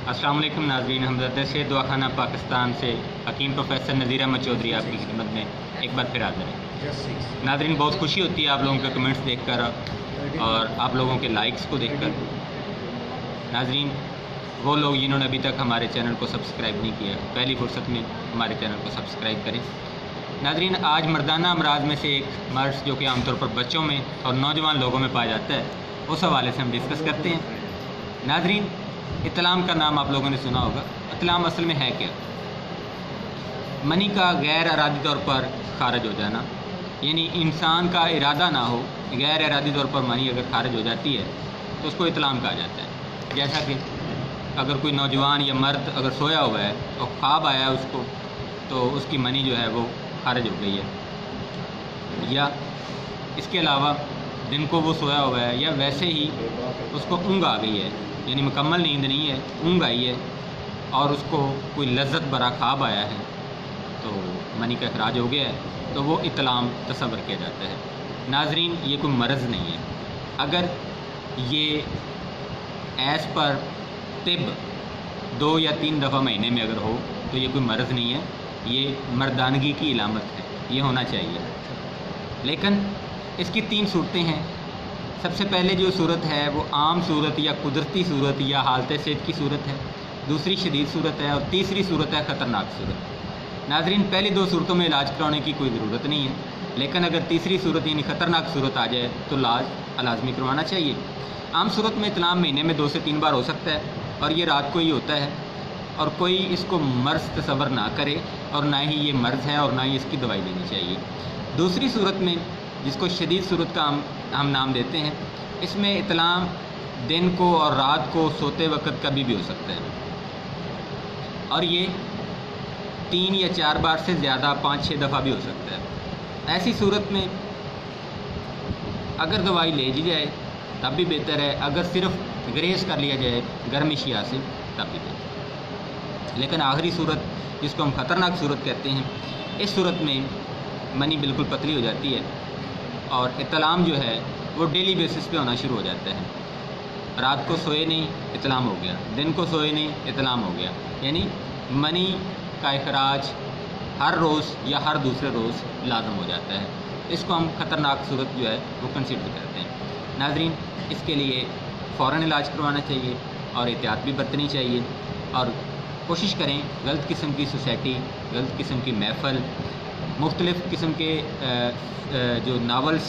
अस्सलाम वालेकुम नाज़रीन, हमदर्द से दवाखाना पाकिस्तान से हकीम प्रोफेसर नज़ीर अहमद चौधरी आपकी खिदमत में एक बार फिर हाज़िर है। नाज़रीन, बहुत खुशी होती है आप लोगों के कमेंट्स देखकर और आप लोगों के लाइक्स को देखकर। नाज़रीन, वो लोग जिन्होंने अभी तक हमारे चैनल को सब्सक्राइब नहीं किया, पहली फुर्सत में हमारे चैनल को सब्सक्राइब करें। नाज़रीन, आज मर्दाना अमराज में से एक मर्ज़ जो कि आमतौर पर बच्चों में और नौजवान लोगों में पाया जाता है, उस हवाले से हम डिस्कस करते हैं। नाज़रीन, इतलाम का नाम आप लोगों ने सुना होगा। इतलाम असल में है क्या? मनी का गैर इरादी तौर पर खारिज हो जाना, यानी इंसान का इरादा ना हो, गैर इरादी तौर पर मनी अगर खारिज हो जाती है तो उसको इतलाम कहा जाता है। जैसा कि अगर कोई नौजवान या मर्द अगर सोया हुआ है और ख्वाब आया उसको, तो उसकी मनी जो है वो खारिज हो गई है। या इसके अलावा दिन को वो सोया हुआ है या वैसे ही उसको ऊँघ आ गई है, यानी मुकम्मल नींद नहीं है, ऊँघ आई है और उसको कोई लज्जत भरा ख्वाब आया है तो मनी का अखराज हो गया है, तो वो इतलाम तस्वर किया जाता है। नाज़रीन, ये कोई मर्ज़ नहीं है। अगर ये एज़ पर तिब 2 या 3 दफ़ा महीने में अगर हो तो ये कोई मर्ज़ नहीं है, ये मर्दानगी की इलामत है, ये होना चाहिए। लेकिन इसकी 3 सूरतें हैं। सबसे पहले जो सूरत है वो आम सूरत या कुदरती सूरत या हालत सेहत की सूरत है, दूसरी शदीद सूरत है और तीसरी सूरत है ख़तरनाक सूरत। नाज़रीन, पहली 2 सूरतों में इलाज कराने की कोई ज़रूरत नहीं है, लेकिन अगर तीसरी सूरत यानी ख़तरनाक सूरत आ जाए तो इलाज लाजमी करवाना चाहिए। आम सूरत में इतलाम महीने में 2 से 3 बार हो सकता है और ये रात को ही होता है, और कोई इसको मर्ज़ तस्वर ना करे और ना ही ये मर्ज़ है और ना ही इसकी दवाई लेनी चाहिए। दूसरी सूरत में, जिसको शदीद सूरत का हम नाम देते हैं, इसमें इतलाम दिन को और रात को सोते वक्त कभी भी हो सकता है और ये 3 या 4 बार से ज़्यादा 5-6 दफ़ा भी हो सकता है। ऐसी सूरत में अगर दवाई ले ली जाए तब भी बेहतर है, अगर सिर्फ ग्रेस कर लिया जाए गर्म अशिया से तब भी बेहतर है। लेकिन आखिरी सूरत, जिसको हम ख़तरनाक सूरत कहते हैं, इस सूरत में मनी बिल्कुल पतली हो जाती है और इतलाम जो है वो डेली बेसिस पे होना शुरू हो जाता है। रात को सोए नहीं, इतलाम हो गया, दिन को सोए नहीं, इतलाम हो गया, यानी मनी का इखराज हर रोज़ या हर दूसरे रोज़ लाज़म हो जाता है। इसको हम ख़तरनाक सूरत जो है वो कंसीडर करते हैं। नाज़रीन, इसके लिए फ़ौरन इलाज करवाना चाहिए और एहतियात भी बरतनी चाहिए और कोशिश करें गलत किस्म की सोसाइटी, गलत किस्म की महफ़ल, मुख्तलिफ़ किस्म के जो नावल्स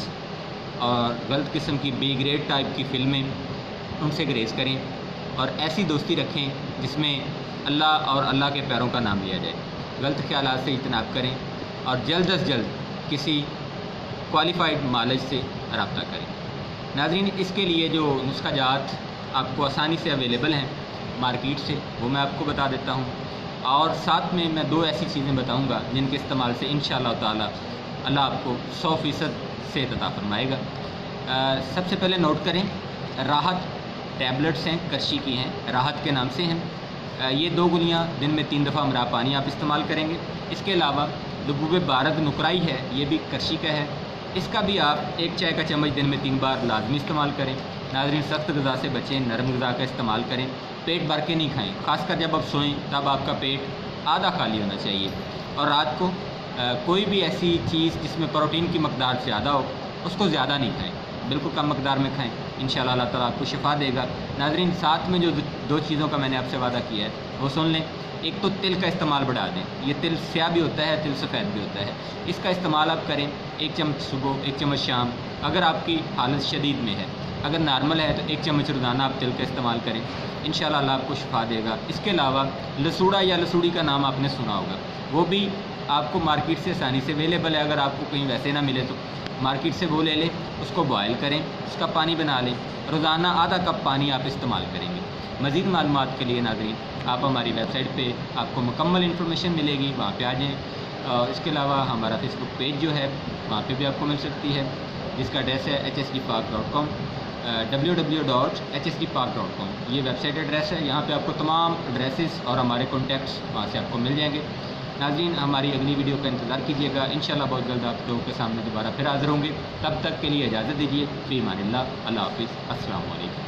और गलत किस्म की बी ग्रेड टाइप की फ़िल्में, उनसे ग्रेज़ करें और ऐसी दोस्ती रखें जिसमें अल्लाह और अल्लाह के प्यारों का नाम लिया जाए। गलत ख़यालात से इज्तनाब करें और जल्द अज़ जल्द किसी क्वालिफ़ाइड मालिज से रब्ता करें। नाज़रीन, इसके लिए जो नुस्खा जात आपको आसानी से अवेलेबल हैं मार्केट से, वो मैं आपको बता देता हूँ और साथ में मैं 2 ऐसी चीज़ें बताऊँगा जिनके इस्तेमाल से इंशाअल्लाह ताला अल्लाह आपको 100% सेहत अता फरमाएगा। सबसे पहले नोट करें, राहत टैबलेट्स हैं, करशी की हैं, राहत के नाम से हैं। ये 2 गोलियाँ दिन में 3 दफ़ा हमरा पानी आप इस्तेमाल करेंगे। इसके अलावा लबूब बारद नुकराई है, ये भी करशी का है, इसका भी आप 1 चाय का चम्मच दिन में 3 बार लाजमी इस्तेमाल करें। नाज़रीन, सख्त ग़िज़ा से बचें, नरम ग़िज़ा का इस्तेमाल करें, पेट भर के नहीं खाएँ, ख़ासकर जब आप सोएं तब आपका पेट आधा खाली होना चाहिए। और रात को कोई भी ऐसी चीज़ जिसमें प्रोटीन की मकदार ज़्यादा हो उसको ज़्यादा नहीं खाएं, बिल्कुल कम मकदार में खाएं, इंशाअल्लाह अल्लाह ताला आपको शिफा देगा। नाज़रीन, साथ में जो 2 चीज़ों का मैंने आपसे वादा किया है वो सुन लें। एक तो तिल का इस्तेमाल बढ़ा दें, ये तिल स्याह भी होता है, तिल सफ़ेद भी होता है, इसका इस्तेमाल आप करें 1 चम्मच सुबह, 1 चम्मच शाम, अगर आपकी हालत शदीद में है। अगर नॉर्मल है तो 1 चम्मच रोज़ाना आप तिल का इस्तेमाल करें, इंशाअल्लाह अल्लाह आपको शिफा देगा। इसके अलावा लसूड़ा या लसूड़ी का नाम आपने सुना होगा, वो भी आपको मार्केट से आसानी से अवेलेबल है। अगर आपको कहीं वैसे ना मिले तो मार्केट से वो ले लें, उसको बॉयल करें, उसका पानी बना लें, रोज़ाना आधा कप पानी आप इस्तेमाल करेंगे। मज़ीद मालूमात के लिए नाज़रीन आप हमारी वेबसाइट पे आपको मुकम्मल इन्फॉर्मेशन मिलेगी, वहाँ पे आ जाएँ। इसके अलावा हमारा फेसबुक पेज जो है वहाँ पे भी आपको मिल सकती है, जिसका एड्रेस है hsdpark.com, www.hsdpark.com, ये वेबसाइट एड्रेस है। यहाँ पे आपको तमाम एड्रेसेस और हमारे कॉन्टैक्ट्स वहाँ से आपको मिल जाएंगे। नाज़रीन, हमारी अगली वीडियो का इंतज़ार कीजिएगा, इंशाअल्लाह बहुत जल्द आप लोगों के सामने दोबारा फिर हाज़िर होंगे। तब तक के लिए इजाज़त दीजिए। फ़ी अमानिल्लाह, अल्लाह हाफ़िज़, अस्सलामु अलैकुम।